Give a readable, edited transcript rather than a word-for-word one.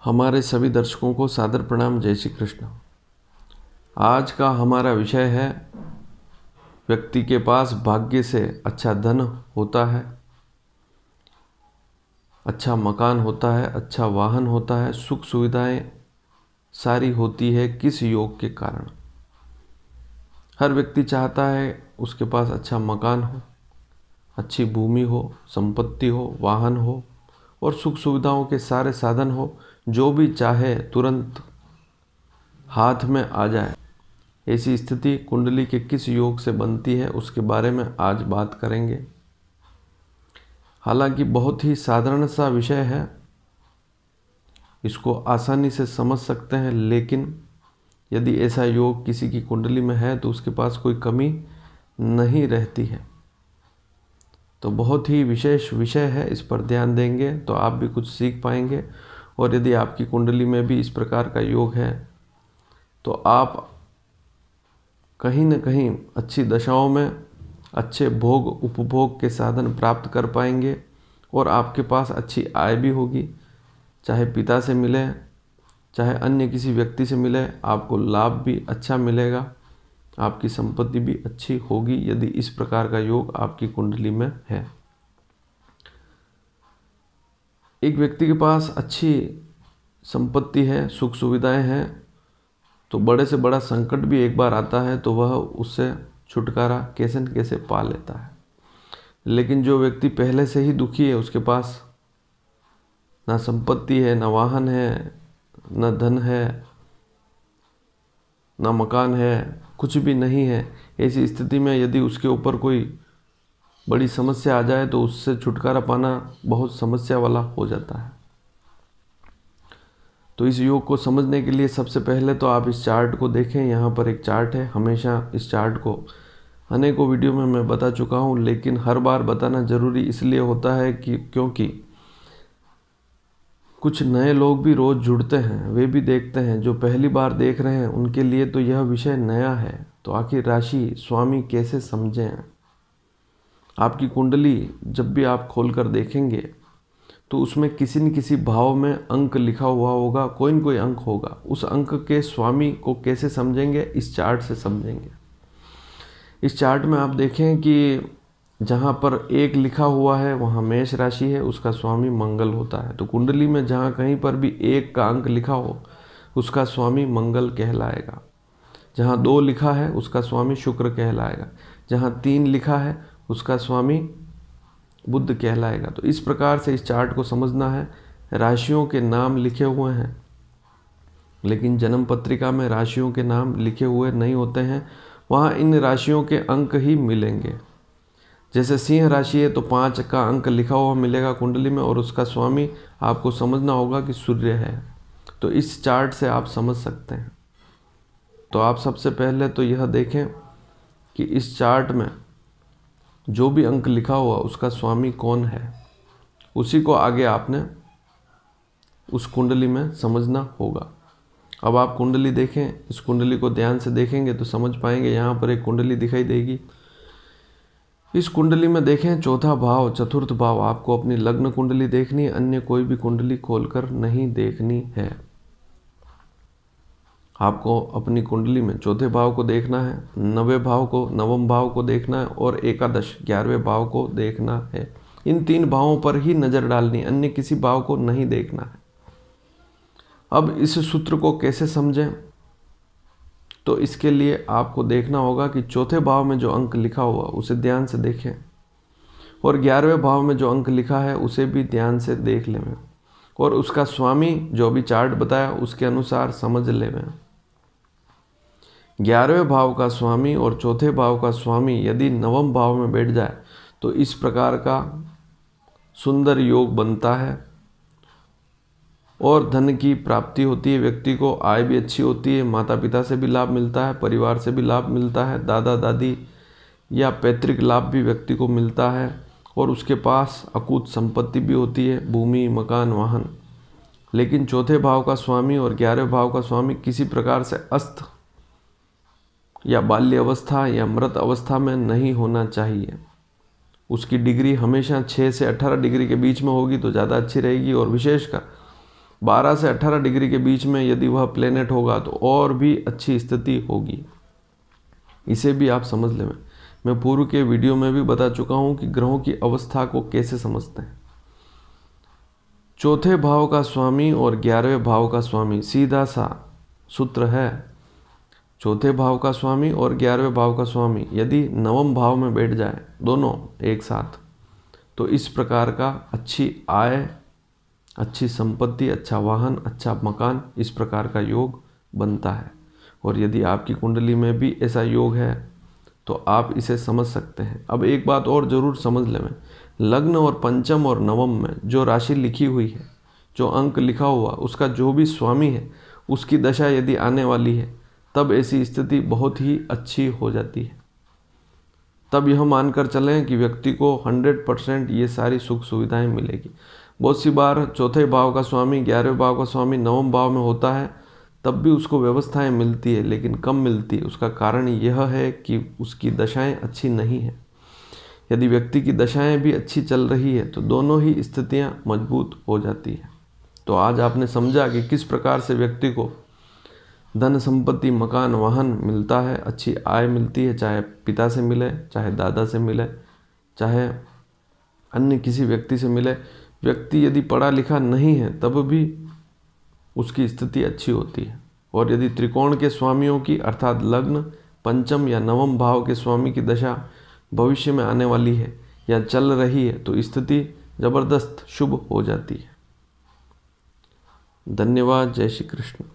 हमारे सभी दर्शकों को सादर प्रणाम। जय श्री कृष्ण। आज का हमारा विषय है, व्यक्ति के पास भाग्य से अच्छा धन होता है, अच्छा मकान होता है, अच्छा वाहन होता है, सुख सुविधाएं सारी होती है किस योग के कारण। हर व्यक्ति चाहता है उसके पास अच्छा मकान हो, अच्छी भूमि हो, संपत्ति हो, वाहन हो और सुख सुविधाओं के सारे साधन हो, जो भी चाहे तुरंत हाथ में आ जाए। ऐसी स्थिति कुंडली के किस योग से बनती है उसके बारे में आज बात करेंगे। हालांकि बहुत ही साधारण सा विषय है, इसको आसानी से समझ सकते हैं, लेकिन यदि ऐसा योग किसी की कुंडली में है तो उसके पास कोई कमी नहीं रहती है। तो बहुत ही विशेष विषय है, इस पर ध्यान देंगे तो आप भी कुछ सीख पाएंगे। और यदि आपकी कुंडली में भी इस प्रकार का योग है तो आप कहीं न कहीं अच्छी दशाओं में अच्छे भोग उपभोग के साधन प्राप्त कर पाएंगे और आपके पास अच्छी आय भी होगी। चाहे पिता से मिले, चाहे अन्य किसी व्यक्ति से मिले, आपको लाभ भी अच्छा मिलेगा, आपकी संपत्ति भी अच्छी होगी यदि इस प्रकार का योग आपकी कुंडली में है। एक व्यक्ति के पास अच्छी संपत्ति है, सुख सुविधाएं हैं, तो बड़े से बड़ा संकट भी एक बार आता है तो वह उससे छुटकारा कैसे न कैसे पा लेता है। लेकिन जो व्यक्ति पहले से ही दुखी है, उसके पास ना संपत्ति है, ना वाहन है, ना धन है, ना मकान है, कुछ भी नहीं है, ऐसी स्थिति में यदि उसके ऊपर कोई बड़ी समस्या आ जाए तो उससे छुटकारा पाना बहुत समस्या वाला हो जाता है। तो इस योग को समझने के लिए सबसे पहले तो आप इस चार्ट को देखें। यहाँ पर एक चार्ट है। हमेशा इस चार्ट को अनेकों वीडियो में मैं बता चुका हूँ, लेकिन हर बार बताना ज़रूरी इसलिए होता है कि क्योंकि कुछ नए लोग भी रोज़ जुड़ते हैं, वे भी देखते हैं। जो पहली बार देख रहे हैं उनके लिए तो यह विषय नया है। तो आखिर राशि स्वामी कैसे समझें। आपकी कुंडली जब भी आप खोलकर देखेंगे तो उसमें किसी न किसी भाव में अंक लिखा हुआ होगा, कोई न कोई अंक होगा। उस अंक के स्वामी को कैसे समझेंगे, इस चार्ट से समझेंगे। इस चार्ट में आप देखें कि जहाँ पर 1 लिखा हुआ है वहाँ मेष राशि है, उसका स्वामी मंगल होता है। तो कुंडली में जहाँ कहीं पर भी 1 का अंक लिखा हो उसका स्वामी मंगल कहलाएगा। जहाँ 2 लिखा है उसका स्वामी शुक्र कहलाएगा। जहाँ 3 लिखा है उसका स्वामी बुध कहलाएगा। तो इस प्रकार से इस चार्ट को समझना है। राशियों के नाम लिखे हुए हैं, लेकिन जन्म पत्रिका में राशियों के नाम लिखे हुए नहीं होते हैं, वहाँ इन राशियों के अंक ही मिलेंगे। जैसे सिंह राशि है तो 5 का अंक लिखा हुआ मिलेगा कुंडली में और उसका स्वामी आपको समझना होगा कि सूर्य है। तो इस चार्ट से आप समझ सकते हैं। तो आप सबसे पहले तो यह देखें कि इस चार्ट में जो भी अंक लिखा हुआ उसका स्वामी कौन है, उसी को आगे आपने उस कुंडली में समझना होगा। अब आप कुंडली देखें, इस कुंडली को ध्यान से देखेंगे तो समझ पाएंगे। यहाँ पर एक कुंडली दिखाई देगी। इस कुंडली में देखें 4था भाव, 4th भाव। आपको अपनी लग्न कुंडली देखनी है, अन्य कोई भी कुंडली खोलकर नहीं देखनी है। आपको अपनी कुंडली में 4थे भाव को देखना है, 9वें भाव को, 9वें भाव को देखना है और एकादश 11वें भाव को देखना है। इन 3 भावों पर ही नज़र डालनी, अन्य किसी भाव को नहीं देखना है। अब इस सूत्र को कैसे समझें, तो इसके लिए आपको देखना होगा कि 4थे भाव में जो अंक लिखा हुआ उसे ध्यान से देखें और 11वें भाव में जो अंक लिखा है उसे भी ध्यान से देख लें और उसका स्वामी जो भी चार्ट बताया उसके अनुसार समझ लें। 11वें भाव का स्वामी और 4थे भाव का स्वामी यदि 9वें भाव में बैठ जाए तो इस प्रकार का सुंदर योग बनता है और धन की प्राप्ति होती है। व्यक्ति को आय भी अच्छी होती है, माता पिता से भी लाभ मिलता है, परिवार से भी लाभ मिलता है, दादा दादी या पैतृक लाभ भी व्यक्ति को मिलता है और उसके पास अकूत संपत्ति भी होती है, भूमि, मकान, वाहन। लेकिन 4थे भाव का स्वामी और 11वें भाव का स्वामी किसी प्रकार से अस्त या बाल्य अवस्था या मृत अवस्था में नहीं होना चाहिए। उसकी डिग्री हमेशा 6 से 18 डिग्री के बीच में होगी तो ज़्यादा अच्छी रहेगी। और विशेषकर 12 से 18 डिग्री के बीच में यदि वह प्लेनेट होगा तो और भी अच्छी स्थिति होगी। इसे भी आप समझ लें। मैं पूर्व के वीडियो में भी बता चुका हूं कि ग्रहों की अवस्था को कैसे समझते हैं। चौथे भाव का स्वामी और 11वें भाव का स्वामी, सीधा सा सूत्र है। चौथे भाव का स्वामी और 11वें भाव का स्वामी यदि नवम भाव में बैठ जाए दोनों एक साथ, तो इस प्रकार का अच्छी आय, अच्छी संपत्ति, अच्छा वाहन, अच्छा मकान, इस प्रकार का योग बनता है। और यदि आपकी कुंडली में भी ऐसा योग है तो आप इसे समझ सकते हैं। अब एक बात और ज़रूर समझ लें, लग्न और पंचम और नवम में जो राशि लिखी हुई है, जो अंक लिखा हुआ, उसका जो भी स्वामी है उसकी दशा यदि आने वाली है तब ऐसी स्थिति बहुत ही अच्छी हो जाती है। तब यह मानकर चलें कि व्यक्ति को 100% ये सारी सुख सुविधाएं मिलेगी। बहुत सी बार चौथे भाव का स्वामी, 11वें भाव का स्वामी नवम भाव में होता है, तब भी उसको व्यवस्थाएं मिलती है लेकिन कम मिलती है। उसका कारण यह है कि उसकी दशाएं अच्छी नहीं है। यदि व्यक्ति की दशाएं भी अच्छी चल रही है तो दोनों ही स्थितियां मजबूत हो जाती है। तो आज आपने समझा कि किस प्रकार से व्यक्ति को धन संपत्ति, मकान, वाहन मिलता है, अच्छी आय मिलती है, चाहे पिता से मिले, चाहे दादा से मिले, चाहे अन्य किसी व्यक्ति से मिले। व्यक्ति यदि पढ़ा लिखा नहीं है तब भी उसकी स्थिति अच्छी होती है। और यदि त्रिकोण के स्वामियों की अर्थात लग्न, पंचम या नवम भाव के स्वामी की दशा भविष्य में आने वाली है या चल रही है तो स्थिति जबरदस्त शुभ हो जाती है। धन्यवाद। जय श्री कृष्ण।